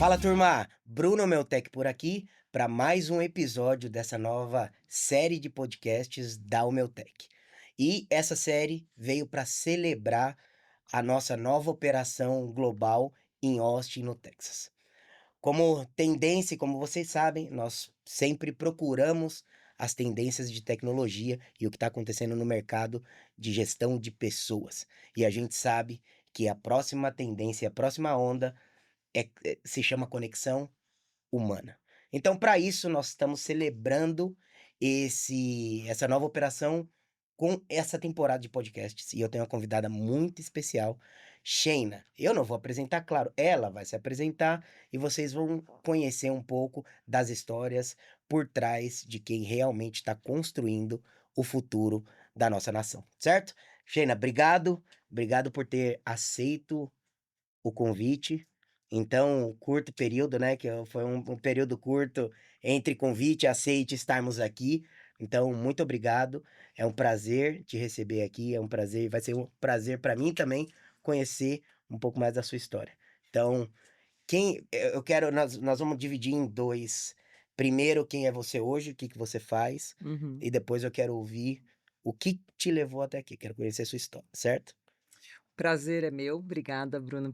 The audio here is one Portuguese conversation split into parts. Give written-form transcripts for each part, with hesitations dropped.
Fala turma, Bruno Meltec por aqui para mais um episódio dessa nova série de podcasts da Umeltec. E essa série veio para celebrar a nossa nova operação global em Austin, no Texas. Como tendência, como vocês sabem, nós sempre procuramos as tendências de tecnologia e o que está acontecendo no mercado de gestão de pessoas. E a gente sabe que a próxima tendência, a próxima onda se chama conexão humana. Então, para isso, nós estamos celebrando essa nova operação com essa temporada de podcasts. E eu tenho uma convidada muito especial, Sheina. Eu não vou apresentar, claro, ela vai se apresentar e vocês vão conhecer um pouco das histórias por trás de quem realmente está construindo o futuro da nossa nação, certo? Sheina, obrigado. Obrigado por ter aceito o convite. Então, curto período, né? Foi um período curto entre convite e aceite estarmos aqui. Então, muito obrigado. É um prazer te receber aqui. É um prazer, vai ser um prazer para mim também conhecer um pouco mais da sua história. Então, eu quero, nós vamos dividir em dois. Primeiro, quem é você hoje, o que que você faz, Uhum. e depois eu quero ouvir o que te levou até aqui. Quero conhecer a sua história, certo? Prazer é meu. Obrigada, Bruno,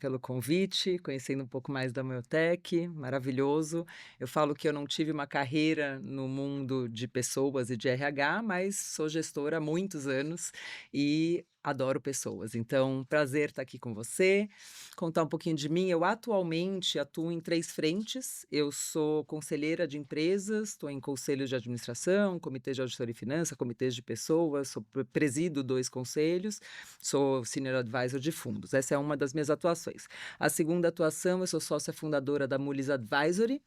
pelo convite, conhecendo um pouco mais da Maiotech, maravilhoso. Eu falo que eu não tive uma carreira no mundo de pessoas e de RH, mas sou gestora há muitos anos e adoro pessoas. Então, prazer estar aqui com você, contar um pouquinho de mim. Eu atualmente atuo em 3 frentes. Eu sou conselheira de empresas, estou em conselhos de administração, comitê de auditoria e finança, comitês de pessoas, presido 2 conselhos. Sou Senior Advisor de fundos, essa é uma das minhas atuações. A segunda atuação, eu sou sócia fundadora da Moody's Advisory,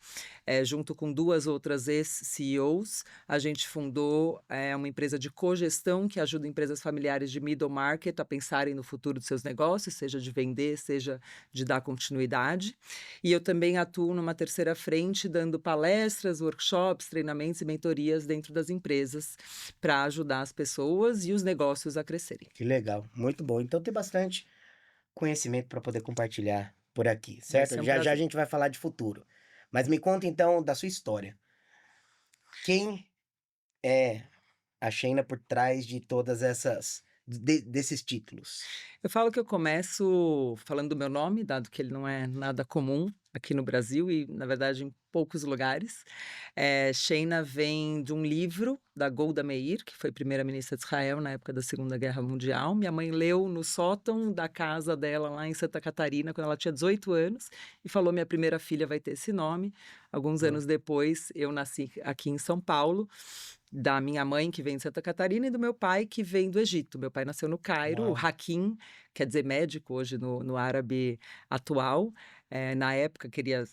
junto com 2 outras ex-CEOs, a gente fundou uma empresa de cogestão que ajuda empresas familiares de middle market a pensarem no futuro dos seus negócios, seja de vender, seja de dar continuidade. E eu também atuo numa terceira frente, dando palestras, workshops, treinamentos e mentorias dentro das empresas para ajudar as pessoas e os negócios a crescerem. Que legal, muito bom. Então tem bastante conhecimento para poder compartilhar por aqui, Vai certo? ser um Já já a prazer. gente vai falar de futuro. Mas me conta então da sua história. Quem é a Sheina por trás de todas desses títulos? Eu falo que eu começo falando do meu nome, dado que ele não é nada comum aqui no Brasil e, na verdade, em poucos lugares. Sheina vem de um livro da Golda Meir, que foi primeira-ministra de Israel na época da Segunda Guerra Mundial. Minha mãe leu no sótão da casa dela lá em Santa Catarina, quando ela tinha 18 anos, e falou: minha primeira filha vai ter esse nome. Alguns Ó, anos depois, eu nasci aqui em São Paulo, da minha mãe, que vem de Santa Catarina, e do meu pai, que vem do Egito. Meu pai nasceu no Cairo, o uau, Hakim, quer dizer médico hoje no árabe atual. Na época queria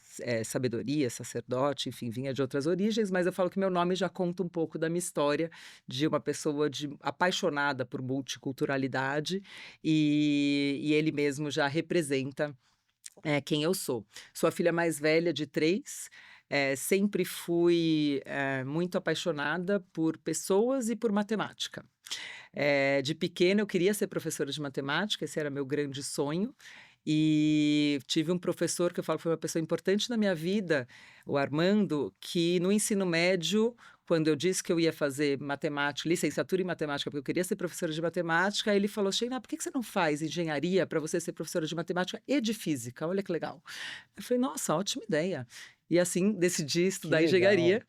sabedoria, sacerdote, enfim, vinha de outras origens, mas eu falo que meu nome já conta um pouco da minha história de uma pessoa apaixonada por multiculturalidade, e ele mesmo já representa quem eu sou. Sou a filha mais velha de 3, sempre fui muito apaixonada por pessoas e por matemática. De pequena eu queria ser professora de matemática, esse era meu grande sonho, e tive um professor que eu falo que foi uma pessoa importante na minha vida, o Armando, que no ensino médio, quando eu disse que eu ia fazer matemática, licenciatura em matemática, porque eu queria ser professora de matemática, ele falou: Sheina, por que você não faz engenharia para você ser professora de matemática e de física? Olha que legal. Eu falei: nossa, ótima ideia. E assim decidi que estudar legal. engenharia.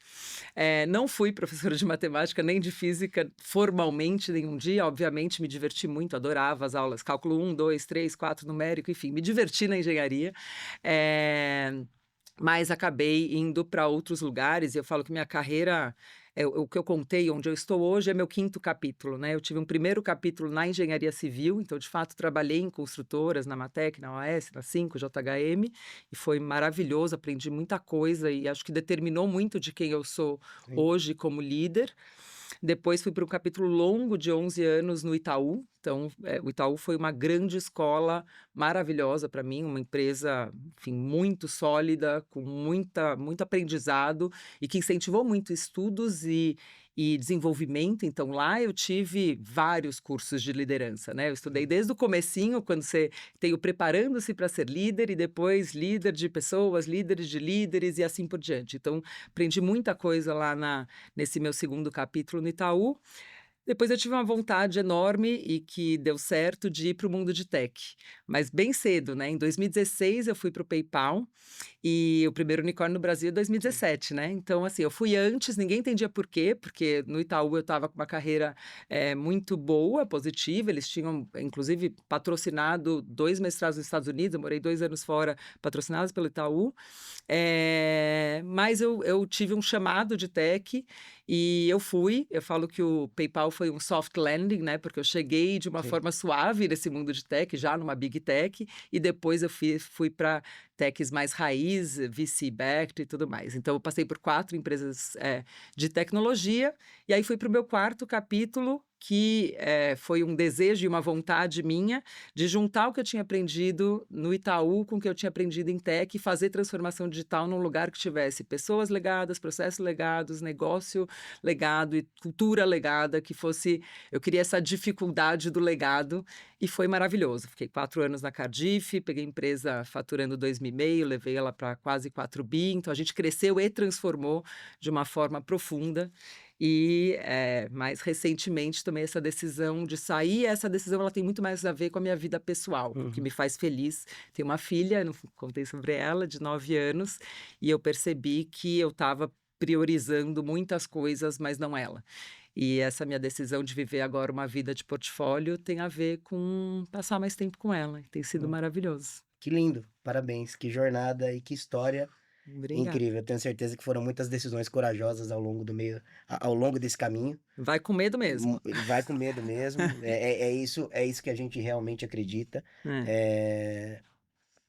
Não fui professora de matemática nem de física formalmente nenhum dia, obviamente me diverti muito, adorava as aulas, cálculo 1, 2, 3, 4, numérico, enfim, me diverti na engenharia. Mas acabei indo para outros lugares, e eu falo que minha carreira, o que eu contei, onde eu estou hoje, é meu 5º capítulo, né? Eu tive um primeiro capítulo na engenharia civil, então, de fato, trabalhei em construtoras, na Matec, na OAS, na Cinco, JHM, e foi maravilhoso, aprendi muita coisa, e acho que determinou muito de quem eu sou Sim. hoje como líder. Depois fui para um capítulo longo de 11 anos no Itaú. Então, o Itaú foi uma grande escola maravilhosa para mim, uma empresa, enfim, muito sólida, com muito aprendizado e que incentivou muito estudos e desenvolvimento, então lá eu tive vários cursos de liderança, né, eu estudei desde o comecinho, quando você tem o preparando-se para ser líder e depois líder de pessoas, líderes de líderes e assim por diante. Então, aprendi muita coisa lá nesse meu segundo capítulo no Itaú. Depois eu tive uma vontade enorme e que deu certo de ir para o mundo de tech, mas bem cedo, né, em 2016 eu fui para o PayPal, e o primeiro unicórnio no Brasil é Sim. 2017, né, então assim, eu fui antes, ninguém entendia por quê, porque no Itaú eu estava com uma carreira, muito boa, positiva, eles tinham inclusive patrocinado 2 mestrados nos Estados Unidos, eu morei 2 anos fora, patrocinados pelo Itaú, mas eu tive um chamado de tech e eu fui. Eu falo que o PayPal foi um soft landing, né, porque eu cheguei de uma Sim. forma suave nesse mundo de tech, já numa big tech, e depois eu fui para techs mais raiz, VC-backed e tudo mais. Então eu passei por 4 empresas, de tecnologia, e aí fui para o meu quarto capítulo, que, foi um desejo e uma vontade minha de juntar o que eu tinha aprendido no Itaú com o que eu tinha aprendido em tech e fazer transformação digital num lugar que tivesse pessoas legadas, processos legados, negócio legado e cultura legada, que fosse. Eu queria essa dificuldade do legado e foi maravilhoso. Fiquei 4 anos na Cardiff, peguei a empresa faturando 2,5 bi, levei ela para quase 4 bi, então a gente cresceu e transformou de uma forma profunda. E, mais recentemente tomei essa decisão de sair, e essa decisão ela tem muito mais a ver com a minha vida pessoal, com o que Uhum. me faz feliz. Tenho uma filha, não contei sobre ela, de 9 anos, e eu percebi que eu estava priorizando muitas coisas, mas não ela. E essa minha decisão de viver agora uma vida de portfólio tem a ver com passar mais tempo com ela, e tem sido Hum. maravilhoso. Que lindo, parabéns, que jornada e que história Obrigada. incrível. Eu tenho certeza que foram muitas decisões corajosas ao longo desse caminho. Vai com medo mesmo. Vai com medo mesmo, é isso que a gente realmente acredita, É. eh,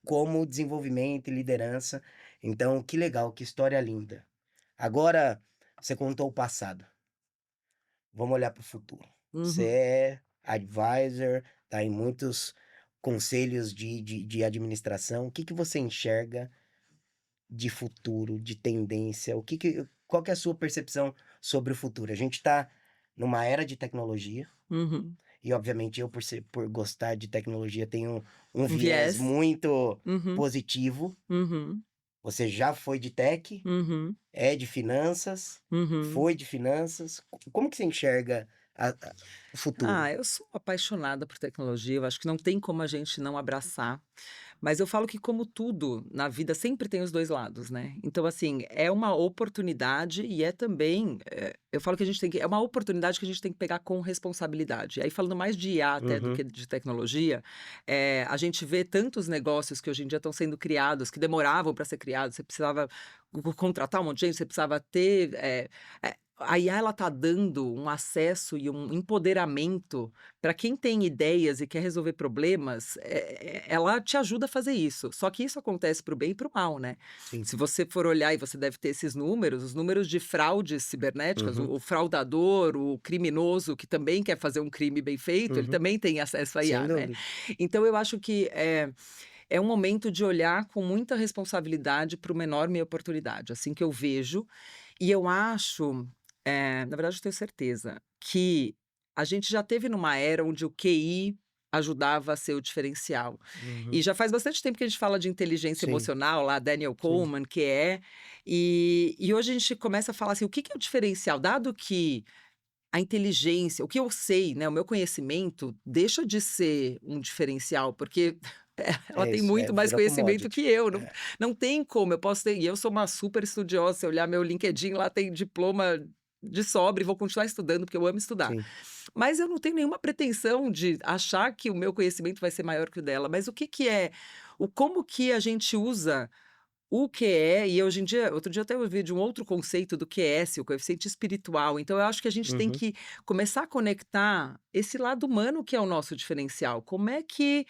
como desenvolvimento e liderança. Então, que legal, que história linda. Agora, você contou o passado, vamos olhar para o futuro. Você Uhum. é advisor, tá em muitos conselhos de administração. O que que você enxerga de futuro, de tendência? Qual que é a sua percepção sobre o futuro? A gente está numa era de tecnologia. Uhum. E obviamente eu por gostar de tecnologia tenho um Um viés viés. muito Uhum. positivo. Uhum. Você já foi de tech, Uhum. é de finanças, Uhum. foi de finanças. Como que você enxerga o futuro? Eu sou apaixonada por tecnologia, eu acho que não tem como a gente não abraçar, mas eu falo que como tudo na vida sempre tem os 2 lados, né. Então assim, é uma oportunidade e é também, eu falo que a gente tem que é uma oportunidade que a gente tem que pegar com responsabilidade. Aí falando mais de IA até do que Uhum, de tecnologia, a gente vê tantos negócios que hoje em dia estão sendo criados, que demoravam para ser criados, você precisava contratar um monte de gente, você precisava ter, a IA ela tá dando um acesso e um empoderamento para quem tem ideias e quer resolver problemas, ela te ajuda a fazer isso. Só que isso acontece para o bem e para o mal, né. sim. Se você for olhar e você deve ter esses números, os números de fraudes cibernéticas, o Uhum, o fraudador, o criminoso que também quer fazer um crime bem feito, ele uhum. também tem acesso à Sem IA, né. dúvida. Então eu acho que é um momento de olhar com muita responsabilidade para uma enorme oportunidade, assim que eu vejo. E eu acho, na verdade eu tenho certeza, que a gente já teve numa era onde o QI ajudava a ser o diferencial. E Uhum. já faz bastante tempo que a gente fala de inteligência Sim, emocional, lá Daniel sim. Goleman, e hoje a gente começa a falar assim, o que que é o diferencial? Dado que a inteligência, o que eu sei, né, o meu conhecimento deixa de ser um diferencial, porque ela É tem isso, muito mais vira conhecimento que commodity. eu, não É. não tem como, eu posso ter e eu sou uma super estudiosa, se olhar meu LinkedIn lá tem diploma de sobra e vou continuar estudando, porque eu amo estudar. Sim. Mas eu não tenho nenhuma pretensão de achar que o meu conhecimento vai ser maior que o dela, mas o que que é o como que a gente usa o QE, e hoje em dia outro dia até ouvi de um outro conceito do QS, o coeficiente espiritual, então eu acho que a gente tem Uhum, que começar a conectar esse lado humano que é o nosso diferencial, como é que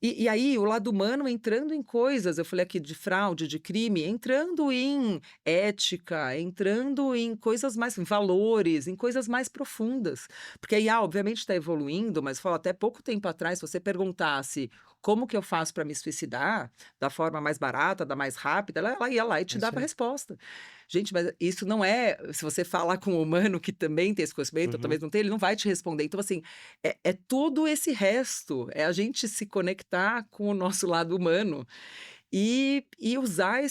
e aí o lado humano entrando em coisas, eu falei aqui de fraude, de crime, entrando em ética, entrando em coisas mais em valores, em coisas mais profundas, porque a IA obviamente está evoluindo, mas fala até pouco tempo atrás, se você perguntasse como que eu faço para me suicidar da forma mais barata, da mais rápida, ela ia lá e É te isso dava a aí. resposta. Gente, mas isso não é se você falar com o humano que também tem esse conhecimento, ou Uhum. talvez não tenha, ele não vai te responder. Então, assim, é todo esse resto, é a gente se conectar com o nosso lado humano e usar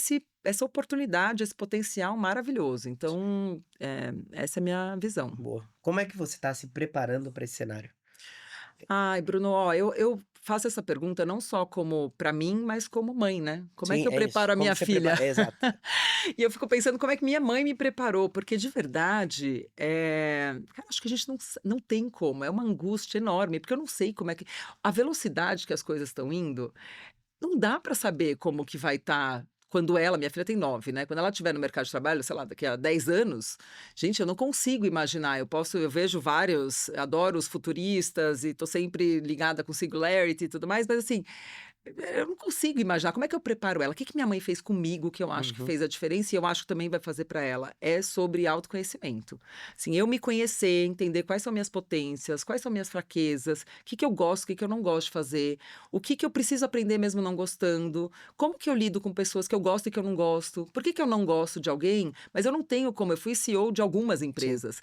essa oportunidade, esse potencial maravilhoso. Então, essa é a minha visão. Boa. Como é que você está se preparando para esse cenário? Ai, Bruno, ó, eu faço essa pergunta não só como para mim, mas como mãe, né. Como é Sim, que eu é isso. preparo a Como minha você filha? prepara exato. E eu fico pensando como é que minha mãe me preparou, porque de verdade, cara, acho que a gente não tem como, é uma angústia enorme, porque eu não sei como é que a velocidade que as coisas estão indo, não dá para saber como que vai estar quando minha filha tem 9, né, quando ela estiver no mercado de trabalho, sei lá, daqui a 10 anos, gente, eu não consigo imaginar, eu vejo vários, adoro os futuristas e tô sempre ligada com Singularity e tudo mais, mas assim, eu não consigo imaginar como é que eu preparo ela. O que que minha mãe fez comigo que eu acho que Uhum. fez a diferença e eu acho que também vai fazer para ela? É sobre autoconhecimento. Assim, eu me conhecer, entender quais são minhas potências, quais são minhas fraquezas, o que que eu gosto, o que que eu não gosto de fazer, o que que eu preciso aprender mesmo não gostando, como que eu lido com pessoas que eu gosto e que eu não gosto, por que que eu não gosto de alguém, mas eu não tenho como, eu fui CEO de algumas Sim. empresas.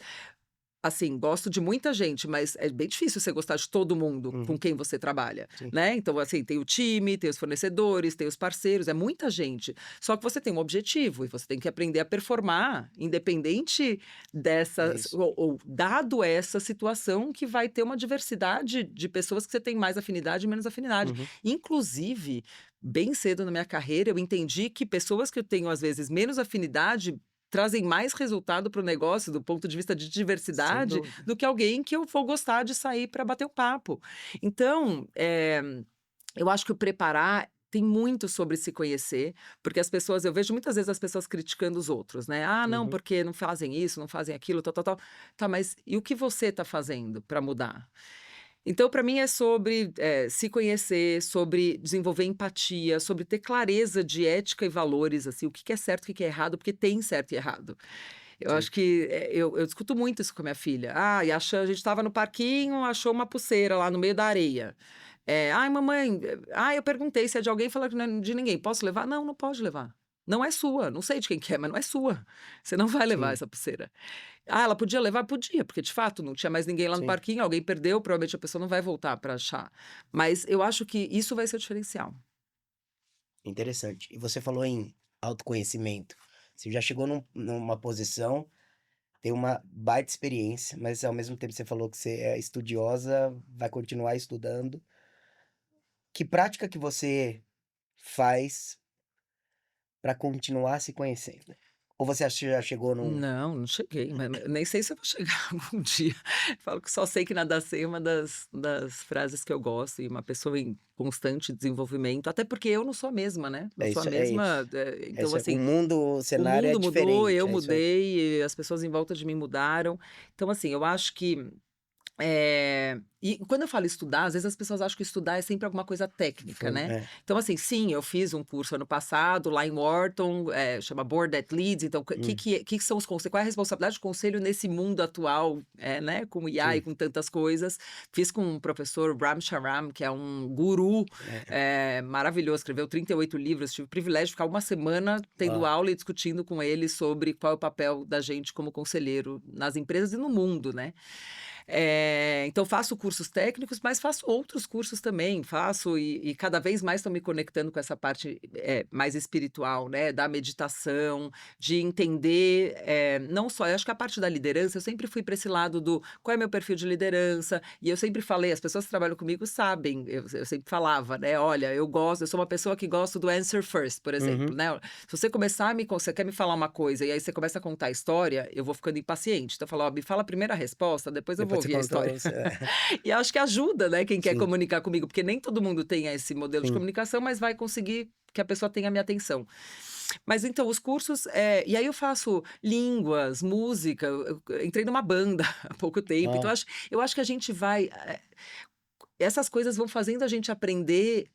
Assim, gosto de muita gente, mas é bem difícil você gostar de todo mundo com Uhum. quem você trabalha, Sim. né. Então, assim, tem o time, tem os fornecedores, tem os parceiros, é muita gente. Só que você tem um objetivo e você tem que aprender a performar, independente É dessas isso. ou dado essa situação que vai ter uma diversidade de pessoas que você tem mais afinidade e menos afinidade. Uhum. Inclusive, bem cedo na minha carreira, eu entendi que pessoas que eu tenho, às vezes, menos afinidade trazem mais resultado para o negócio do ponto de vista de Sem diversidade, dúvida. do que alguém que eu vou gostar de sair para bater um papo. Então, eu acho que o preparar tem muito sobre se conhecer, porque as pessoas eu vejo muitas vezes as pessoas criticando os outros, né: "Ah, não, Uhum. porque não fazem isso, não fazem aquilo, tal, tal, tal". Tá, mas e o que você está fazendo para mudar? Então, para mim é sobre, se conhecer, sobre desenvolver empatia, sobre ter clareza de ética e valores, assim, o que que é certo, o que que é errado, porque tem certo e errado. Eu Sim. acho que, eu discuto muito isso com a minha filha. Ah, e a gente estava no parquinho, achou uma pulseira lá no meio da areia. "Ai mamãe, eu perguntei se é de alguém, falaram que não é de ninguém, posso levar?" "Não, não pode levar. Não é sua, não sei de quem que é, mas não é sua. Você não vai levar Sim. essa pulseira." Ah, ela podia levar? Podia, porque de fato não tinha mais ninguém lá no Sim. parquinho, alguém perdeu, provavelmente a pessoa não vai voltar para achar. Mas eu acho que isso vai ser o diferencial. Interessante. E você falou em autoconhecimento. Você já chegou numa posição, tem uma baita experiência, mas ao mesmo tempo você falou que você é estudiosa, vai continuar estudando. Que prática que você faz para continuar se conhecendo? Ou você acha que já chegou num Não, não cheguei, mas nem sei se eu vou chegar algum dia. Falo que só sei que nada sei é uma das frases que eu gosto e uma pessoa em constante desenvolvimento, até porque eu não sou a mesma, né, não é sou a isso é isso. mesma, É então isso, o assim, mundo, o o cenário é mundo mudou, eu diferente, é isso aí. mudei, e as pessoas em volta de mim mudaram. Então assim, eu acho que e quando eu falo estudar, às vezes as pessoas acham que estudar é sempre alguma coisa técnica, né. É, Então, assim, sim, eu fiz um curso ano passado lá em Wharton, chama Board that Leads, então o que hum, que são os conselhos, qual é a responsabilidade do conselho nesse mundo atual, né, com o IA e sim, com tantas coisas. Fiz com o professor Ram Sharam, que é um guru, é, maravilhoso, escreveu 38 livros, tive o privilégio de ficar uma semana tendo uau, aula e discutindo com ele sobre qual é o papel da gente como conselheiro nas empresas e no mundo, né. Então faço cursos técnicos, mas faço outros cursos também, faço e cada vez mais estou me conectando com essa parte, mais espiritual, né, da meditação, de entender, não só eu acho que a parte da liderança, eu sempre fui para esse lado do qual é meu perfil de liderança, e eu sempre falei, as pessoas que trabalham comigo sabem, eu sempre falava, né: "Olha, eu sou uma pessoa que gosto do answer first", por exemplo, uhum, né. Se você começar a me con você quer me falar uma coisa e aí você começa a contar a história, eu vou ficando impaciente. Então eu falo: "Ó, me fala primeiro a resposta, depois eu vou depois você ouvir a conta história." os E acho que ajuda, né, quem quer sim, comunicar comigo, porque nem todo mundo tem esse modelo de sim, comunicação, mas vai conseguir que a pessoa tenha a minha atenção. Mas então os cursos, e aí eu faço línguas, música, eu entrei numa banda há pouco tempo, então ó, eu acho que a gente vai, essas coisas vão fazendo a gente aprender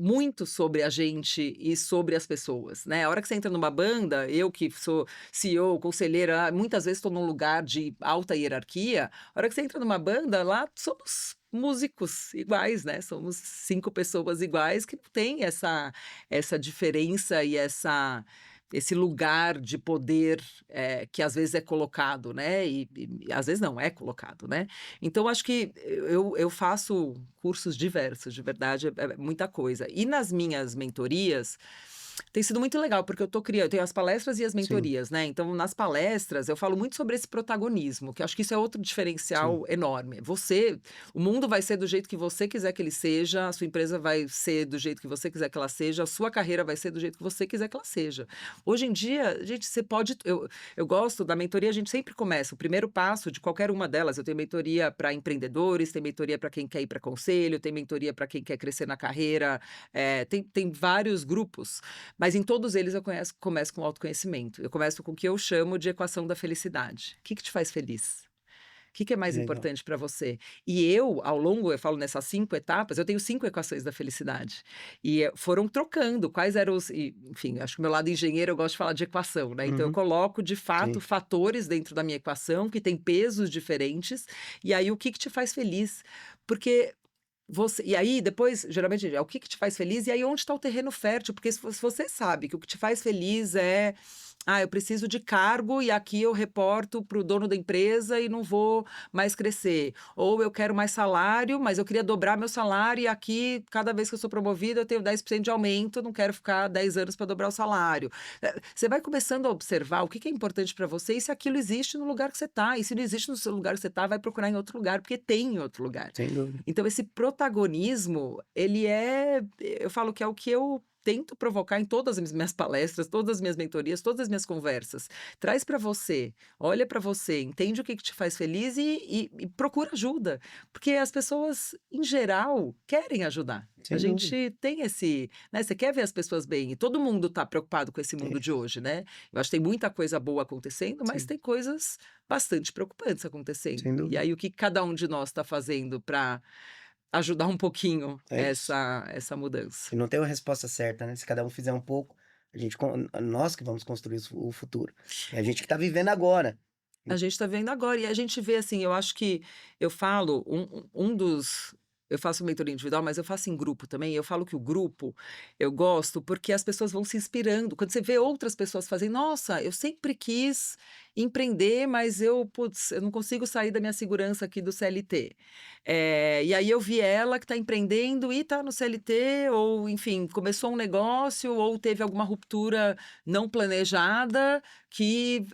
muito sobre a gente e sobre as pessoas, né. A hora que você entra numa banda, eu que sou CEO, conselheira, muitas vezes estou num lugar de alta hierarquia, a hora que você entra numa banda, lá somos músicos iguais, né, somos 5 pessoas iguais que não tem essa diferença e esse lugar de poder, que às vezes é colocado, né, e às vezes não é colocado, né. Então acho que eu faço cursos diversos, de verdade, é muita coisa. E nas minhas mentorias, tem sido muito legal, porque eu tô criando eu tenho as palestras e as Sim, mentorias, né, então nas palestras eu falo muito sobre esse protagonismo, que eu acho que isso é outro sim. diferencial enorme. O mundo vai ser do jeito que você quiser que ele seja, a sua empresa vai ser do jeito que você quiser que ela seja, a sua carreira vai ser do jeito que você quiser que ela seja. Hoje em dia, gente, você pode eu gosto da mentoria, a gente sempre começa, o primeiro passo de qualquer uma delas, eu tenho mentoria para empreendedores, tem mentoria para quem quer ir para conselho, tem mentoria para quem quer crescer na carreira, tem vários grupos, mas em todos eles eu começo com autoconhecimento. Eu começo com o que eu chamo de equação da felicidade. O que que te faz feliz? O que que é Que mais legal. importante para você? E eu, ao longo, eu falo nessas 5 etapas, eu tenho 5 equações da felicidade. E foram trocando quais eram enfim, acho que o meu lado engenheiro eu gosto de falar de equação, né? Então eu Uhum, coloco de fato sim. fatores dentro da minha equação que têm pesos diferentes. E aí o que que te faz feliz? Porque e aí depois, geralmente, é o que que te faz feliz e aí onde está o terreno fértil, porque se você sabe que o que te faz feliz é: "Ah, eu preciso de cargo e aqui eu reporto para o dono da empresa e não vou mais crescer", ou "Eu quero mais salário, mas eu queria dobrar meu salário e aqui cada vez que eu sou promovida eu tenho 10% de aumento, não quero ficar 10 anos para dobrar o salário". Você vai começando a observar o que que é importante para você e se aquilo existe no lugar que você está, e se não existe no seu lugar que você está, vai procurar em outro lugar, porque tem em outro lugar. Sem dúvida. Então esse protagonismo, eu falo que é o que eu tento provocar em todas as minhas palestras, todas as minhas mentorias, todas as minhas conversas. Traz para você, olha para você, entende o que que te faz feliz e procura ajuda, porque as pessoas, em geral, querem ajudar. A Sem dúvida. gente tem né, você quer ver as pessoas bem e todo mundo está preocupado com esse mundo É, de hoje, né. Eu acho que tem muita coisa boa acontecendo, mas sim, tem coisas bastante preocupantes acontecendo. sem E dúvida. aí o que cada um de nós está fazendo para ajudar um pouquinho É isso. essa mudança? E não tem uma resposta certa, né, se cada um fizer um pouco, a gente nós que vamos construir o futuro. É a gente que tá vivendo agora. A gente está vendo agora e a gente vê, assim, eu acho que eu falo, um dos eu faço mentoria individual, mas eu faço em grupo também, eu falo que o grupo, eu gosto porque as pessoas vão se inspirando, quando você vê outras pessoas fazendo: "Nossa, eu sempre quis empreender, mas putz, eu não consigo sair da minha segurança aqui do CLT". E aí eu vi ela que está empreendendo e está no CLT ou, enfim, começou um negócio ou teve alguma ruptura não planejada que,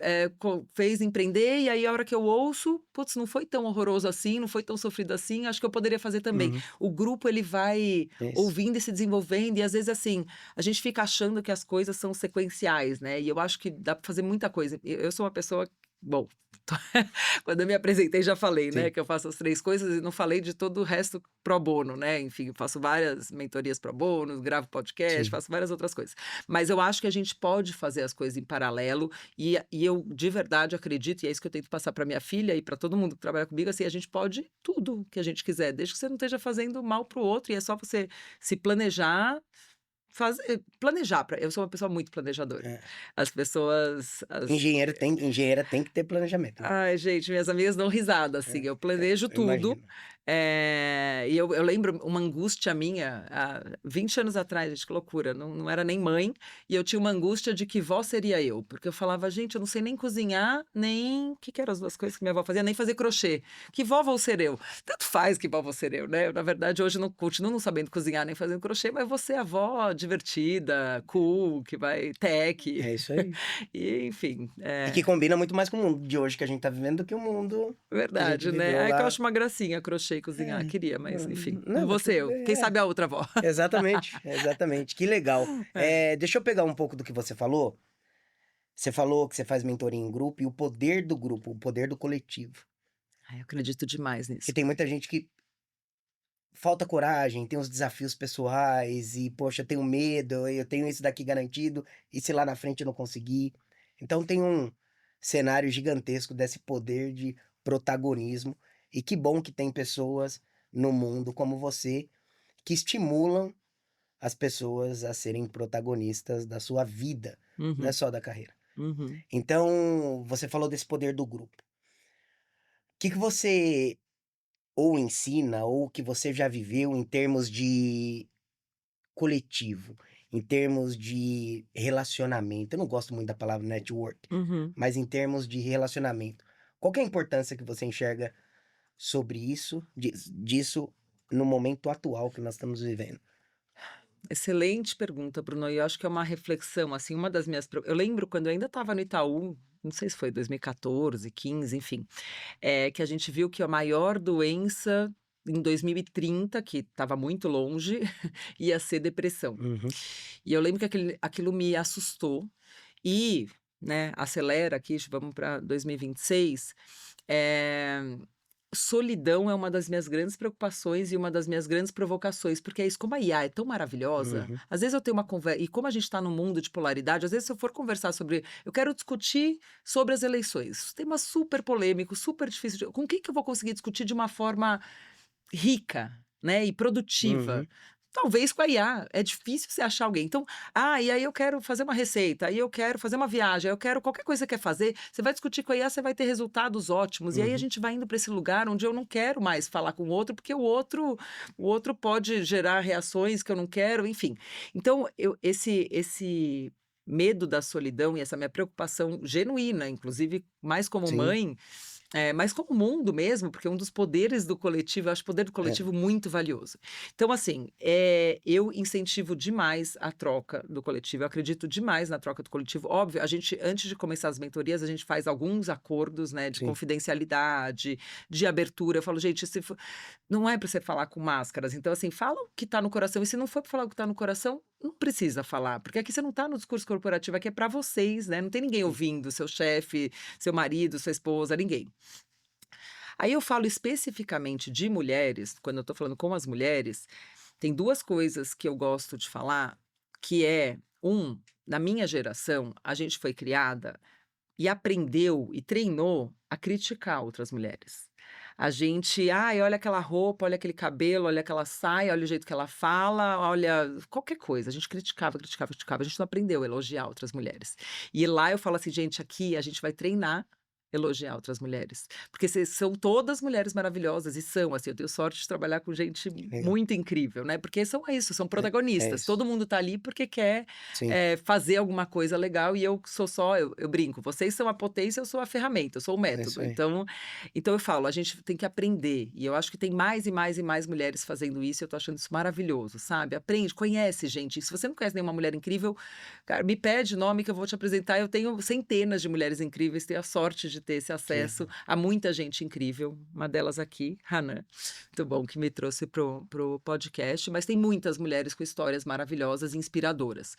fez empreender, e aí a hora que eu ouço, putz, não foi tão horroroso assim, não foi tão sofrido assim, acho que eu poderia fazer também. Uhum, O grupo ele vai isso. ouvindo e se desenvolvendo, e às vezes, assim, a gente fica achando que as coisas são sequenciais, né, e eu acho que dá para fazer muita coisa. Eu sou uma pessoa bom, quando eu me apresentei já falei, né, Sim, que eu faço as 3 coisas e não falei de todo o resto pro bono, né, enfim, eu faço várias mentorias pro bono, gravo podcast, sim. faço várias outras coisas. Mas eu acho que a gente pode fazer as coisas em paralelo e eu de verdade acredito, e é isso que eu tento passar para minha filha e para todo mundo que trabalha comigo, assim, a gente pode tudo que a gente quiser, desde que você não esteja fazendo mal para o outro, e é só você se planejar, planejar pra eu sou uma pessoa muito planejadora. É. As pessoas Engenheira tem que ter planejamento, né. Ai, gente, minhas amigas dão risada, assim, eu planejo Eu tudo, imagino. e eu lembro uma angústia minha, há 20 anos atrás, gente, que loucura, não era nem mãe, e eu tinha uma angústia de que vó seria eu, porque eu falava: "Gente, eu não sei nem cozinhar, nem" que eram as 2 coisas que minha avó fazia? Nem fazer crochê. Que vó vou ser eu? Tanto faz que vó vou ser eu, né, eu na verdade hoje não continuo não sabendo cozinhar nem fazendo crochê, mas vou ser a avó divertida, cool, que vai tech, É isso aí. e enfim, E que combina muito mais com o mundo de hoje que a gente tá vivendo do que o mundo que a gente verdade, né. viveu É que eu lá. acho uma gracinha crochê e cozinhar, É, queria, mas enfim, não não, tá vou ser tudo eu. bem, Quem sabe a outra avó. exatamente, exatamente, que legal. É. Deixa eu pegar um pouco do que você falou que você faz mentoria em grupo e o poder do grupo, o poder do coletivo. Ai, eu acredito demais Porque nisso. tem muita gente que falta coragem, tem os desafios pessoais e, poxa, eu tenho medo, eu tenho isso daqui garantido, e se lá na frente eu não conseguir? Então tem um cenário gigantesco desse poder de protagonismo, e que bom que tem pessoas no mundo como você que estimulam as pessoas a serem protagonistas da sua vida, não é Uhum, só da carreira. uhum, Então, você falou desse poder do grupo. Que você ou ensina ou que você já viveu em termos de coletivo, em termos de relacionamento? Eu não gosto muito da palavra network, uhum. mas em termos de relacionamento. Qual que é a importância que você enxerga sobre isso, disso no momento atual que nós estamos vivendo? Excelente pergunta, Bruno, e eu acho que é uma reflexão, assim, uma das minhas eu lembro quando eu ainda estava no Itaú, não sei se foi 2014, 15, enfim, que a gente viu que a maior doença em 2030, que estava muito longe, ia ser depressão. Uhum, E eu lembro que aquilo me assustou e, né, acelera aqui, vamos para 2026, eh, solidão é uma das minhas grandes preocupações e uma das minhas grandes provocações, porque é isso, como a IA é tão maravilhosa, uhum, às vezes eu tenho uma conversa e como a gente está num mundo de polaridade, às vezes se eu for conversar sobre eu quero discutir sobre as eleições, tema super polêmico, super difícil com quem que eu vou conseguir discutir de uma forma rica, né, e produtiva. uhum, Talvez com a IA, é difícil você achar alguém. Então, e aí eu quero fazer uma receita, aí eu quero fazer uma viagem, aí eu quero qualquer coisa que você quer fazer, você vai discutir com a IA, você vai ter resultados ótimos. E aí a uhum. gente vai indo para esse lugar onde eu não quero mais falar com o outro, porque o outro pode gerar reações que eu não quero, enfim. Então, esse medo da solidão e essa minha preocupação genuína, inclusive mais como Sim, mãe, mas como mundo mesmo, porque um dos poderes do coletivo, eu acho o poder do é, coletivo muito valioso. Então, assim, eu incentivo demais a troca do coletivo, eu acredito demais na troca do coletivo. Óbvio, a gente, antes de começar as mentorias, a gente faz alguns acordos, né, de sim. confidencialidade, de abertura. Eu falo, gente, não é para você falar com máscaras. Então, assim, fala o que tá no coração. E se não for para falar o que tá no coração, não precisa falar, porque aqui você não tá no discurso corporativo, aqui é para vocês, né? Não tem ninguém ouvindo, seu chefe, seu marido, sua esposa, ninguém. Aí eu falo especificamente de mulheres, quando eu tô falando com as mulheres, tem 2 coisas que eu gosto de falar, que é, na minha geração, a gente foi criada e aprendeu e treinou a criticar outras mulheres. A gente: "Ai, olha aquela roupa, olha aquele cabelo, olha aquela saia, olha o jeito que ela fala, olha", qualquer coisa, a gente criticava, criticava, criticava, a gente não aprendeu a elogiar outras mulheres. E lá eu falo assim: "Gente, aqui a gente vai treinar elogiar outras mulheres, porque vocês são todas mulheres maravilhosas", e são, assim, eu tenho sorte de trabalhar com gente Legal. muito incrível, né, porque são isso, são É protagonistas, isso. todo mundo tá ali porque quer Sim, fazer alguma coisa legal e eu sou só eu brinco, vocês são a potência, eu sou a ferramenta, eu sou o é isso método. aí. Então eu falo, a gente tem que aprender, e eu acho que tem mais e mais e mais mulheres fazendo isso, e eu tô achando isso maravilhoso, sabe. Aprende, conhece gente, e se você não conhece nenhuma mulher incrível, cara, me pede nome que eu vou te apresentar, eu tenho centenas de mulheres incríveis, tenho a sorte de ter esse Que acesso legal. a muita gente incrível, uma delas aqui, Hanan, muito bom, que me trouxe pro podcast, mas tem muitas mulheres com histórias maravilhosas e inspiradoras.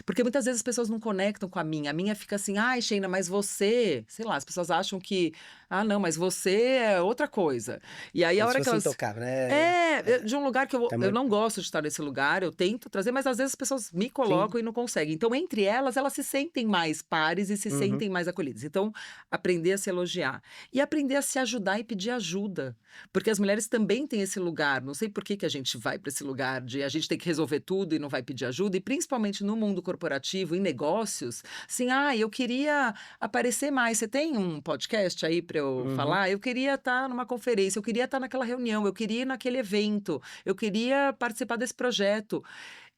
Porque muitas vezes as pessoas não conectam com a minha fica assim: "Ai, Sheina, mas você", sei lá, as pessoas acham que: "Ah, não, mas você é outra coisa". E aí a Como se hora que fosse elas intocável, né. de um lugar que eu É eu muito não gosto de estar nesse lugar, eu tento trazer, mas às vezes as pessoas me sim, colocam e não conseguem. Então entre elas, elas se sentem mais pares e se uhum, sentem mais acolhidas. Então, aprender a se elogiar. E aprender a se ajudar e pedir ajuda. Porque as mulheres também têm esse lugar, não sei por que que a gente vai para esse lugar de a gente tem que resolver tudo e não vai pedir ajuda, e principalmente no mundo corporativo, em negócios, assim: "Ah, eu queria aparecer mais, você tem um podcast aí para eu uhum, falar? Eu queria estar numa conferência, eu queria estar naquela reunião, eu queria ir naquele evento, eu queria participar desse projeto".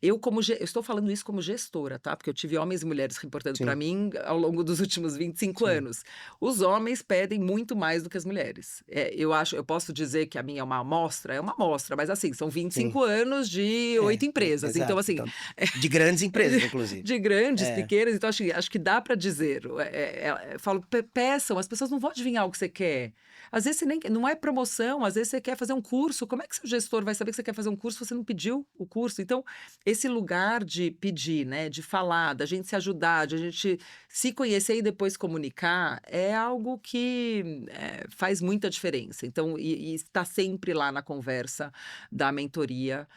Eu estou falando isso como gestora, tá, porque eu tive homens e mulheres reportando para sim, mim ao longo dos últimos 25 sim, anos. Os homens pedem muito mais do que as mulheres. Eu posso dizer que a minha é uma amostra? É uma amostra, mas assim, são vinte e sim. cinco anos de 8 empresas, então Exato. assim, Então, de grandes empresas, inclusive. de grandes, É, pequenas, então acho que dá para dizer, eu falo: Peçam, as pessoas não vão adivinhar o que você quer". Às vezes você nem não é promoção, às vezes você quer fazer um curso, como é que seu gestor vai saber que você quer fazer um curso se você não pediu o curso? Então, esse lugar de pedir, né, de falar, da gente se ajudar, de a gente se conhecer e depois comunicar, é algo que, faz muita diferença. Então, e está sempre lá na conversa da mentoria,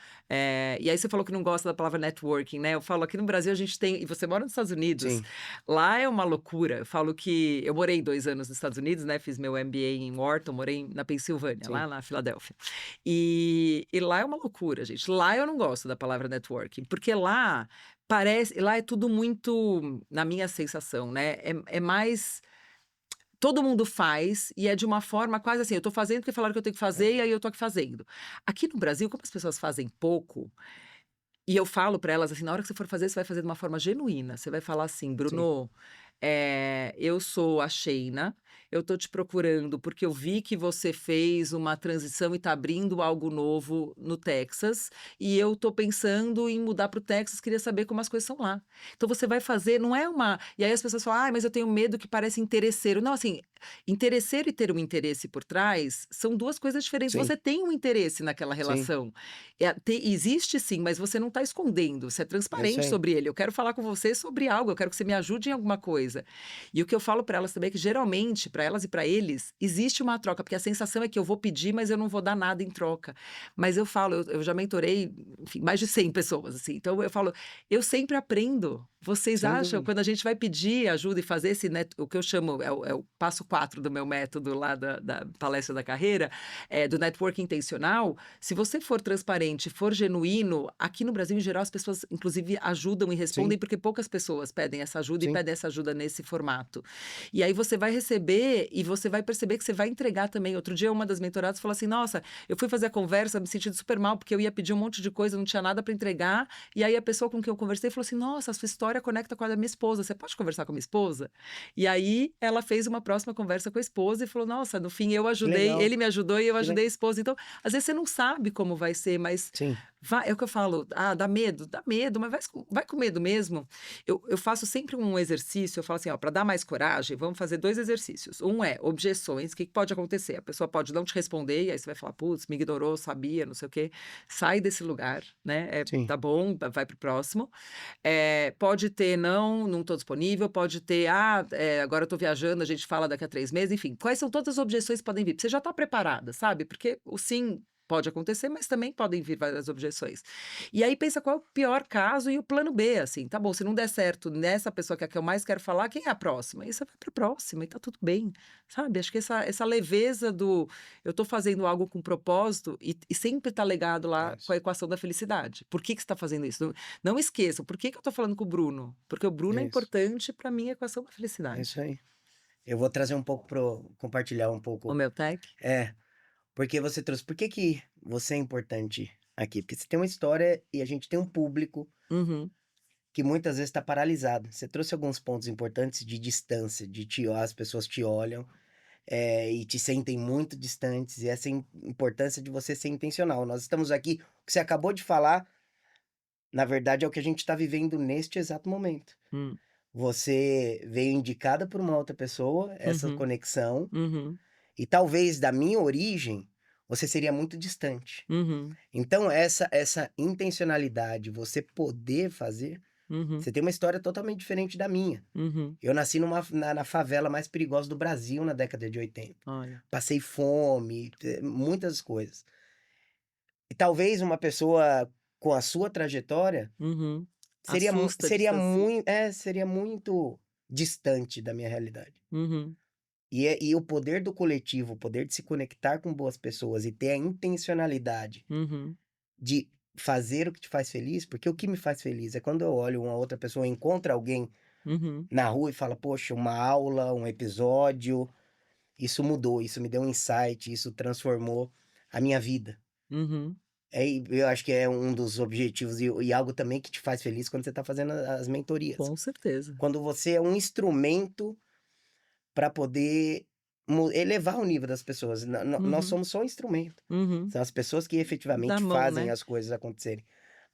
E aí você falou que não gosta da palavra networking, né? Eu falo, aqui no Brasil a gente tem, e você mora nos Estados Unidos, Sim, lá é uma loucura. Eu falo que eu morei 2 anos nos Estados Unidos, né? Fiz meu MBA em Wharton, morei na Pensilvânia, lá sim, na Filadélfia. E lá é uma loucura, gente. Lá eu não gosto da palavra networking, porque lá é tudo muito, na minha sensação, né? É mais. Todo mundo faz e é de uma forma quase assim: eu tô fazendo porque falaram que eu tenho que fazer e aí eu tô aqui fazendo. Aqui no Brasil, como as pessoas fazem pouco, e eu falo pra elas assim: na hora que você for fazer, você vai fazer de uma forma genuína. Você vai falar assim: sim, "Bruno, eu sou a Sheina, eu tô te procurando porque eu vi que você fez uma transição e tá abrindo algo novo no Texas, e eu tô pensando em mudar para o Texas, queria saber como as coisas são lá". Então você vai fazer, não é uma, e aí as pessoas falam: "Ai, mas eu tenho medo que parece interesseiro". Não, assim, interesseiro e ter um interesse por trás são 2 coisas diferentes. sim, Você tem um interesse naquela sim, relação. Existe sim, mas você não está escondendo, você é é isso transparente aí. sobre ele. Eu quero falar com você sobre algo, eu quero que você me ajude em alguma coisa. E o que eu falo para elas também é que geralmente, para elas e para eles, existe uma troca, porque a sensação é que eu vou pedir, mas eu não vou dar nada em troca. Mas eu falo, eu já mentorei, enfim, mais de 100 pessoas, assim. Então eu falo, eu sempre aprendo. Vocês Sem acham, dúvida. quando a gente vai pedir ajuda e fazer o que eu chamo, é o passo 4 do meu método lá da palestra da carreira, do network intencional, se você for transparente, for genuíno, aqui no Brasil, em geral, as pessoas, inclusive, ajudam e respondem, Sim, porque poucas pessoas pedem essa ajuda e sim, pedem essa ajuda nesse formato. E aí você vai receber e você vai perceber que você vai entregar também. Outro dia, uma das mentoradas falou assim: Nossa, eu fui fazer a conversa, me sentindo super mal, porque eu ia pedir um monte de coisa, não tinha nada para entregar. E aí a pessoa com quem eu conversei falou assim: Nossa, a sua história conecta com a da minha esposa. Você pode conversar com a minha esposa? E aí ela fez uma próxima conversa com a esposa e falou: Nossa, no fim eu que ajudei, legal, ele me ajudou e eu que ajudei a legal. esposa. Então, às vezes você não sabe como vai ser, mas Sim, é o que eu falo, dá medo, mas vai com medo mesmo. Eu faço sempre um exercício, eu falo assim, ó, para dar mais coragem, vamos fazer 2 exercícios. Um é objeções, o que que pode acontecer? A pessoa pode não te responder, e aí você vai falar, putz, me ignorou, sabia, não sei o quê. Sai desse lugar, né? sim, Tá bom, vai pro próximo. Pode ter, não tô disponível, pode ter, agora eu tô viajando, a gente fala daqui a 3 meses, enfim. Quais são todas as objeções que podem vir? Você já tá preparada, sabe? Porque o sim pode acontecer, mas também podem vir várias objeções. E aí pensa qual é o pior caso e o plano B, assim, tá bom, se não der certo nessa pessoa que é a que eu mais quero falar, quem é a próxima? E você vai para a próxima e tá tudo bem, sabe? Acho que essa leveza do eu tô fazendo algo com propósito e sempre tá ligado é lá com isso, a equação da felicidade. Por que que você tá fazendo isso? Não esqueçam, por que que eu tô falando com o Bruno? Porque o Bruno é é isso, importante para minha equação da é isso felicidade. aí. Eu vou trazer um pouco compartilhar um O pouco, meu tag? é, porque você trouxe, por que que você é importante aqui? Porque você tem uma história e a gente tem um público Uhum, que muitas vezes está paralisado. Você trouxe alguns pontos importantes de distância, as pessoas te olham, e te sentem muito distantes, e essa importância de você ser intencional. Nós estamos aqui, o que você acabou de falar, na verdade é o que a gente está vivendo neste exato momento. hum, Você veio indicada por uma outra pessoa, essa uhum, conexão, uhum, e talvez da minha origem, você seria muito distante. uhum, Então essa intencionalidade, você poder fazer, uhum, você tem uma história totalmente diferente da minha. uhum. Eu nasci na favela mais perigosa do Brasil na década de 80. Olha. Passei fome, muitas coisas. E talvez uma pessoa com a sua trajetória Uhum. seria mu Assusta, distancia. seria muito distante da minha realidade. Uhum, E o poder do coletivo, o poder de se conectar com boas pessoas e ter a intencionalidade uhum, de fazer o que te faz feliz, porque o que me faz feliz é quando eu olho uma outra pessoa, encontra alguém uhum, na rua e fala: "Poxa, uma aula, um episódio, isso mudou, isso me deu um insight, isso transformou a minha vida". uhum. E eu acho que é um dos objetivos e algo também que te faz feliz quando você está fazendo as mentorias. Com certeza. Quando você é um instrumento para poder elevar o nível das pessoas. Nós Uhum, somos só um instrumento. uhum. São as pessoas que Da efetivamente mão, fazem né. as coisas acontecerem.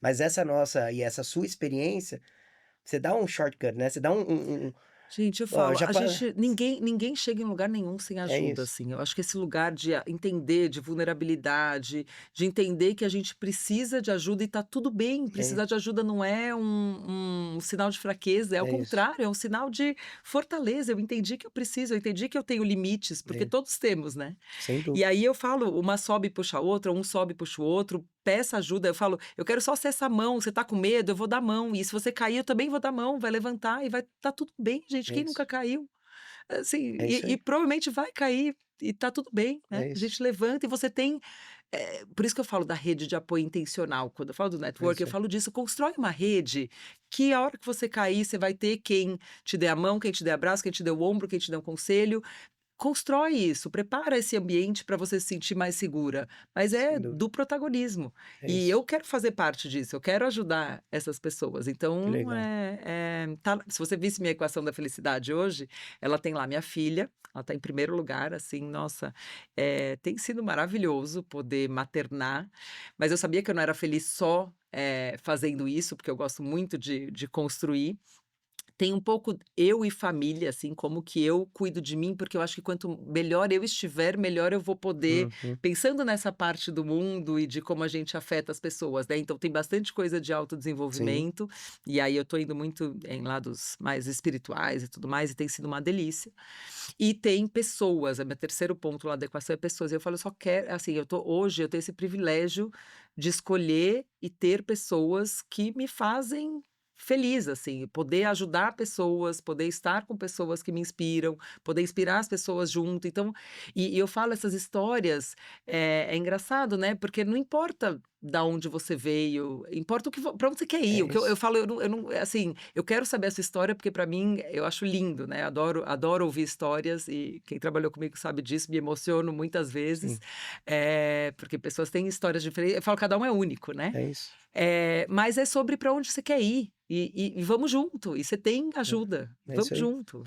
Mas essa nossa e essa sua experiência, você dá um shortcut, né? Você dá Gente, eu ó, falo, já a gente ninguém chega em lugar nenhum sem é ajuda, isso. assim. Eu acho que esse lugar de entender, de vulnerabilidade, de entender que a gente precisa de ajuda e tá tudo bem, É precisar de isso. ajuda não é um sinal de fraqueza, é ao É isso. contrário, é um sinal de fortaleza. Eu entendi que eu preciso, eu entendi que eu tenho limites, porque É, todos temos, né. sem E dúvida. aí eu falo, uma sobe e puxa a outra, um sobe e puxa o outro, peça ajuda. Eu falo: "Eu quero só ser essa mão, você tá com medo, eu vou dar mão, e se você cair, eu também vou dar mão, vai levantar e vai tá tudo bem, gente, É quem nunca isso. caiu?". Assim, É isso e aí. provavelmente vai cair e tá tudo bem, né. É A isso. gente levanta e você tem por isso que eu falo da rede de apoio intencional. Quando eu falo do É network, eu isso aí. falo disso, constrói uma rede que a hora que você cair, você vai ter quem te dê a mão, quem te dê abraço, quem te dê o ombro, quem te dê um conselho. Constrói isso, prepara esse ambiente para você se sentir mais segura, mas é Sem dúvida. do protagonismo. É E isso. eu quero fazer parte disso, eu quero ajudar essas pessoas. Que Então, legal. tá, se você visse minha equação da felicidade hoje, ela tem lá minha filha, ela está em primeiro lugar, assim, nossa, tem sido maravilhoso poder maternar, mas eu sabia que eu não era feliz só, fazendo isso, porque eu gosto muito de construir. Tem um pouco eu e família, assim, como que eu cuido de mim, porque eu acho que quanto melhor eu estiver, melhor eu vou poder Uhum. pensando nessa parte do mundo e de como a gente afeta as pessoas, né, então tem bastante coisa de Sim. autodesenvolvimento, e aí eu tô indo muito em lados mais espirituais e tudo mais, e tem sido uma delícia. E tem pessoas, é meu terceiro ponto lá da equação é pessoas, eu falo: "Eu só quero", assim, hoje eu tenho esse privilégio de escolher e ter pessoas que me fazem feliz, assim, poder ajudar pessoas, poder estar com pessoas que me inspiram, poder inspirar as pessoas junto. Então, e eu falo essas histórias, é engraçado, né, porque não importa da onde você veio, importa o que pra onde você quer ir. É O que eu isso. falo, eu não assim, eu quero saber essa história, porque para mim eu acho lindo, né, adoro ouvir histórias, e quem trabalhou comigo sabe disso, me emociono muitas vezes, Sim. porque pessoas têm histórias diferentes, eu falo: "Cada um é único", né. É isso. Mas é sobre para onde você quer ir, e vamos junto, e você tem ajuda, É isso vamos aí. junto.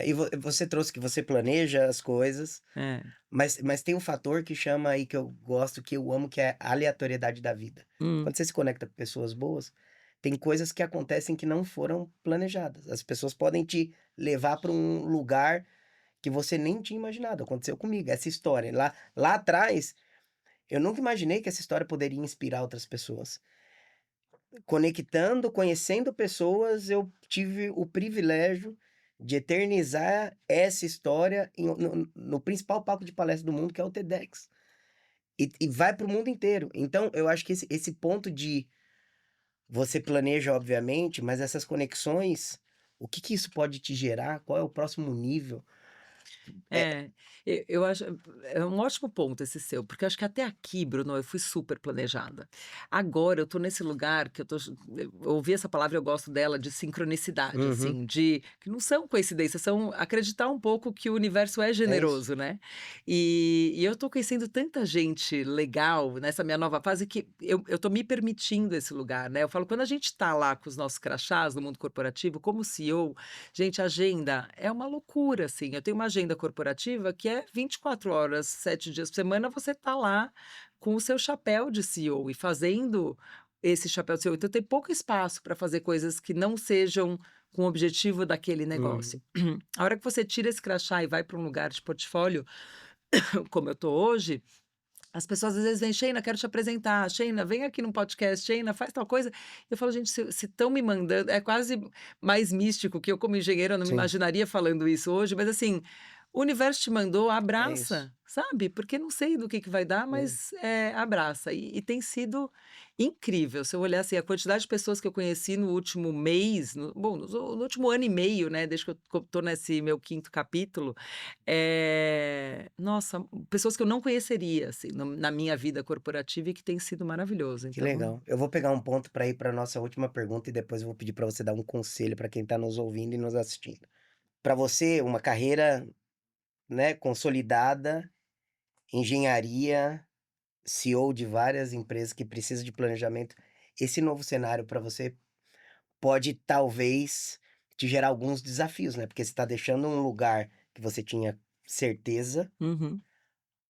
E você trouxe que você planeja as coisas, É. mas tem um fator que chama aí que eu gosto, que eu amo, que é a aleatoriedade da vida. Hum. Quando você se conecta com pessoas boas, tem coisas que acontecem que não foram planejadas. As pessoas podem te levar para um lugar que você nem tinha imaginado. Aconteceu comigo, essa história. Lá atrás, eu nunca imaginei que essa história poderia inspirar outras pessoas. Conectando, conhecendo pessoas, eu tive o privilégio de eternizar essa história no principal palco de palestra do mundo, que é o TEDx. E vai para o mundo inteiro. Então, eu acho que esse ponto de você planeja, obviamente, mas essas conexões, o que que isso pode te gerar? Qual é o próximo nível? É. É, eu acho é um ótimo ponto esse seu, porque eu acho que até aqui, Bruno, eu fui super planejada. Agora eu tô nesse lugar que eu ouvi essa palavra, eu gosto dela, de sincronicidade, Uhum. assim, de que não são coincidências, são acreditar um pouco que o universo é É isso. generoso, né. E eu tô conhecendo tanta gente legal nessa minha nova fase, que eu tô me permitindo esse lugar, né. Eu falo, quando a gente tá lá com os nossos crachás no mundo corporativo, como CEO, gente, agenda é uma loucura, assim. Eu tenho uma agenda corporativa que é 24 horas, 7 dias por semana, você tá lá com o seu chapéu de CEO e fazendo esse chapéu de CEO. Então tem pouco espaço para fazer coisas que não sejam com o objetivo daquele negócio. Uhum. A hora que você tira esse crachá e vai para um lugar de portfólio, como eu tô hoje, as pessoas às vezes vêm: "Sheina, quero te apresentar. Sheina, vem aqui no podcast. Sheina, faz tal coisa". Eu falo: "Gente, se estão me mandando", é quase mais místico, que eu como engenheira não me Sim, imaginaria falando isso hoje, mas assim, o universo te mandou, é isso. abraça, sabe, porque não sei do que vai dar, É. mas, abraça. E tem sido incrível, se eu olhar, assim, a quantidade de pessoas que eu conheci no último mês, no último ano e meio, né, desde que eu tô nesse meu quinto capítulo, nossa, pessoas que eu não conheceria, assim, na minha vida corporativa, e que tem sido maravilhoso, Que então legal. Eu vou pegar um ponto para ir para nossa última pergunta e depois eu vou pedir para você dar um conselho para quem está nos ouvindo e nos assistindo. Para você, uma carreira, né, consolidada, engenharia, CEO de várias empresas que precisa de planejamento, esse novo cenário para você pode talvez te gerar alguns desafios, né? Porque você está deixando um lugar que você tinha certeza uhum,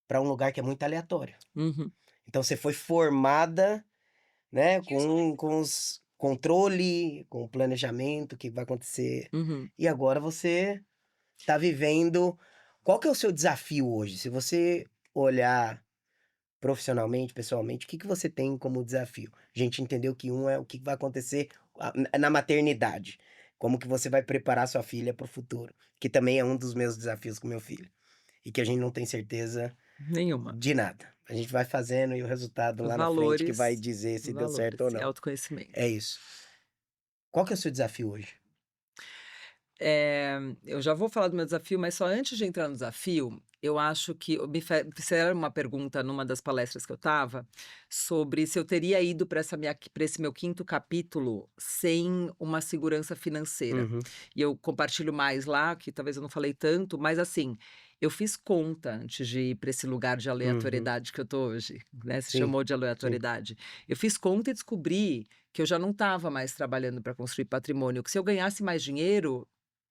para um lugar que é muito aleatório. uhum, Então você foi formada, né, com os controle, com o planejamento, o que vai acontecer, uhum. e agora você tá vivendo. Qual que é o seu desafio hoje? Se você olhar profissionalmente, pessoalmente, o que que você tem como desafio? A gente entendeu que um é o que vai acontecer na maternidade, como que você vai preparar sua filha para o futuro, que também é um dos meus desafios com meu filho, e que a gente não tem certeza Nenhuma. de nada. A gente vai fazendo e o resultado lá na frente que vai Valores, dizer se deu certo valores ou e não. É autoconhecimento. isso. Qual que é o seu desafio hoje? Eu já vou falar do meu desafio, mas só antes de entrar no desafio, eu acho que fizeram uma pergunta numa das palestras que eu estava, sobre se eu teria ido para esse meu quinto capítulo sem uma segurança financeira. Uhum, E eu compartilho mais lá, que talvez eu não falei tanto, mas assim, eu fiz conta antes de ir para esse lugar de uhum. aleatoriedade que eu tô hoje, né, você Sim, chamou de sim. aleatoriedade. Eu fiz conta e descobri que eu já não estava mais trabalhando para construir patrimônio, que se eu ganhasse mais dinheiro,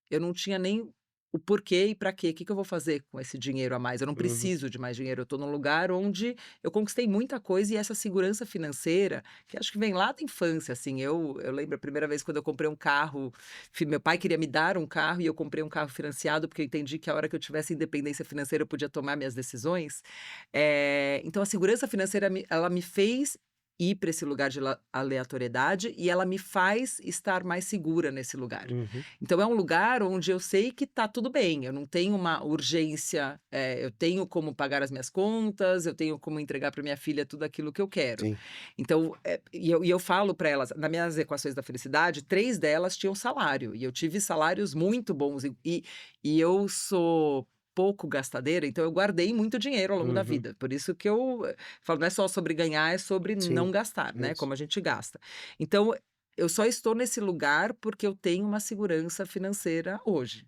eu não tinha nem o porquê e para quê, que eu vou fazer com esse dinheiro a mais? Eu não Uhum, preciso de mais dinheiro, eu estou num lugar onde eu conquistei muita coisa e essa segurança financeira, que acho que vem lá da infância, assim, eu lembro a primeira vez quando eu comprei um carro, meu pai queria me dar um carro e eu comprei um carro financiado, porque eu entendi que a hora que eu tivesse independência financeira eu podia tomar minhas decisões. Então a segurança financeira ela me fez ir para esse lugar de aleatoriedade e ela me faz estar mais segura nesse lugar. uhum. Então é um lugar onde eu sei que tá tudo bem, eu não tenho uma urgência, eu tenho como pagar as minhas contas, eu tenho como entregar para minha filha tudo aquilo que eu quero. Sim. Então, e eu falo para elas, nas minhas equações da felicidade, 3 delas tinham salário, e eu tive salários muito bons e eu sou pouco gastadeira, então eu guardei muito dinheiro ao longo da Uhum. vida. Por isso que eu falo, não é só sobre ganhar, é sobre não Sim, gastar, né, isso. como a gente gasta. Então eu só estou nesse lugar porque eu tenho uma segurança financeira hoje.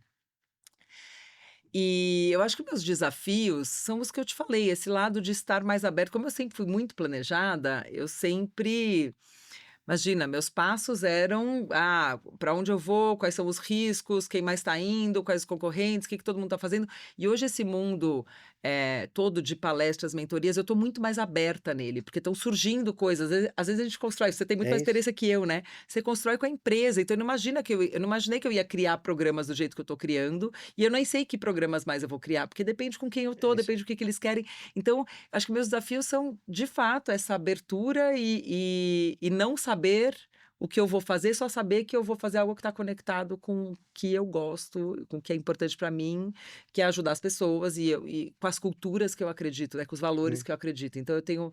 E eu acho que meus desafios são os que eu te falei, esse lado de estar mais aberto. Como eu sempre fui muito planejada, eu sempre imagina, meus passos eram: "Ah, para onde eu vou? Quais são os riscos? Quem mais está indo? Quais os concorrentes? O que que todo mundo está fazendo?". E hoje esse mundo, todo de palestras, mentorias, eu estou muito mais aberta nele, porque estão surgindo coisas. Às vezes a gente constrói, você tem muito É mais isso. experiência que eu, né. Você constrói com a empresa, então eu não imaginei que eu ia criar programas do jeito que eu estou criando, e eu nem sei que programas mais eu vou criar, porque depende com quem eu É estou, isso. depende do que eles querem. Então, acho que meus desafios são, de fato, essa abertura e não saber o que eu vou fazer, só saber que eu vou fazer algo que está conectado com o que eu gosto, com o que é importante para mim, que é ajudar as pessoas e com as culturas que eu acredito, né, com os valores Hum, que eu acredito. Então eu tenho,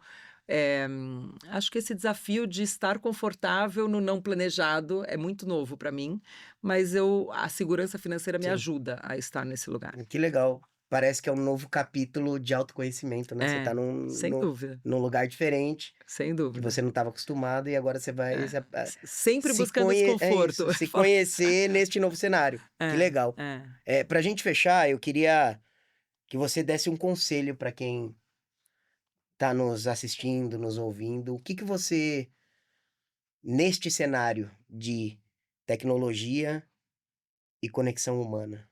acho que esse desafio de estar confortável no não planejado é muito novo para mim, mas a segurança financeira me sim. ajuda a estar nesse lugar. Que legal. Parece que é um novo capítulo de autoconhecimento, né, você tá É, sem dúvida, num lugar diferente, sem que dúvida. você não estava acostumado e agora você vai É, sempre buscando esse é conforto, isso, eu se falo. conhecer neste novo cenário. Que É, legal. é. Pra gente fechar, eu queria que você desse um conselho para quem tá nos assistindo, nos ouvindo. O que que você, neste cenário de tecnologia e conexão humana,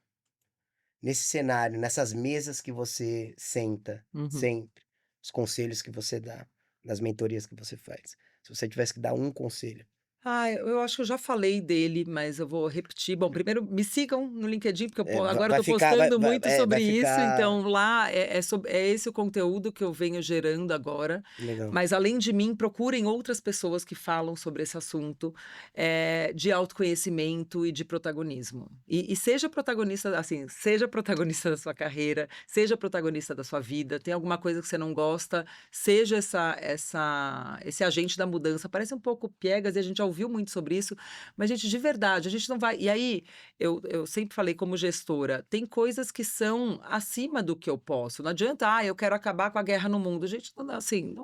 nesse cenário, nessas mesas que você senta Uhum. sempre, os conselhos que você dá, nas mentorias que você faz. Se você tivesse que dar um conselho. Ah, eu acho que eu já falei dele, mas eu vou repetir. Bom, primeiro me sigam no LinkedIn, porque Va agora eu vai tô ficar vai postando vai muito vai sobre isso, ficar então lá é esse o conteúdo que eu venho gerando agora. legal. Mas além de mim, procurem outras pessoas que falam sobre esse assunto, de autoconhecimento e de protagonismo. E seja protagonista, assim, seja protagonista da sua carreira, seja protagonista da sua vida, tem alguma coisa que você não gosta, seja esse agente da mudança. Parece um pouco piegas e a gente já ouviu muito sobre isso, mas gente, de verdade, a gente não vai e aí, eu sempre falei como gestora, tem coisas que são acima do que eu posso, não adianta: "Ah, eu quero acabar com a guerra no mundo", gente, não assim,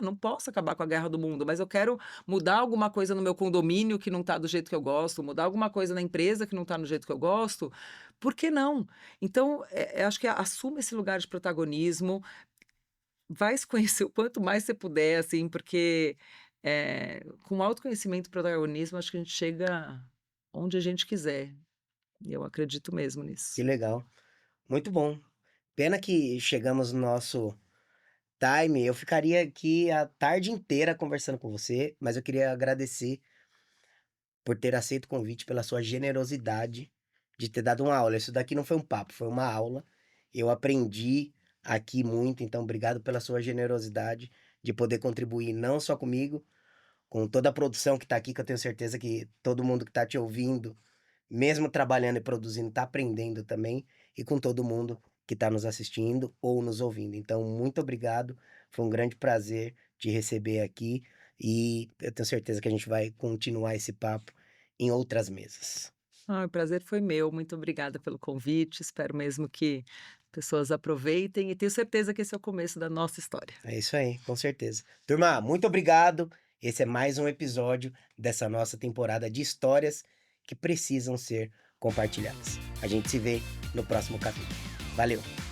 não posso acabar com a guerra do mundo, mas eu quero mudar alguma coisa no meu condomínio que não está do jeito que eu gosto, mudar alguma coisa na empresa que não está no jeito que eu gosto, por que não? Então, acho que assuma esse lugar de protagonismo, vai se conhecer o quanto mais você puder, assim, porque, com autoconhecimento e protagonismo, acho que a gente chega onde a gente quiser, e eu acredito mesmo Que nisso. legal. Muito bom. Pena que chegamos no nosso time, eu ficaria aqui a tarde inteira conversando com você, mas eu queria agradecer por ter aceito o convite, pela sua generosidade de ter dado uma aula. Isso daqui não foi um papo, foi uma aula. Eu aprendi aqui muito, então obrigado pela sua generosidade de poder contribuir não só comigo, com toda a produção que está aqui, que eu tenho certeza que todo mundo que está te ouvindo, mesmo trabalhando e produzindo, está aprendendo também, e com todo mundo que está nos assistindo ou nos ouvindo. Então, muito obrigado, foi um grande prazer te receber aqui e eu tenho certeza que a gente vai continuar esse papo em outras mesas. Ah, o prazer foi meu, muito obrigada pelo convite, espero mesmo que pessoas aproveitem e tenho certeza que esse é o começo da nossa história. É isso aí, com certeza. Turma, muito obrigado. Esse é mais um episódio dessa nossa temporada de histórias que precisam ser compartilhadas. A gente se vê no próximo capítulo. Valeu!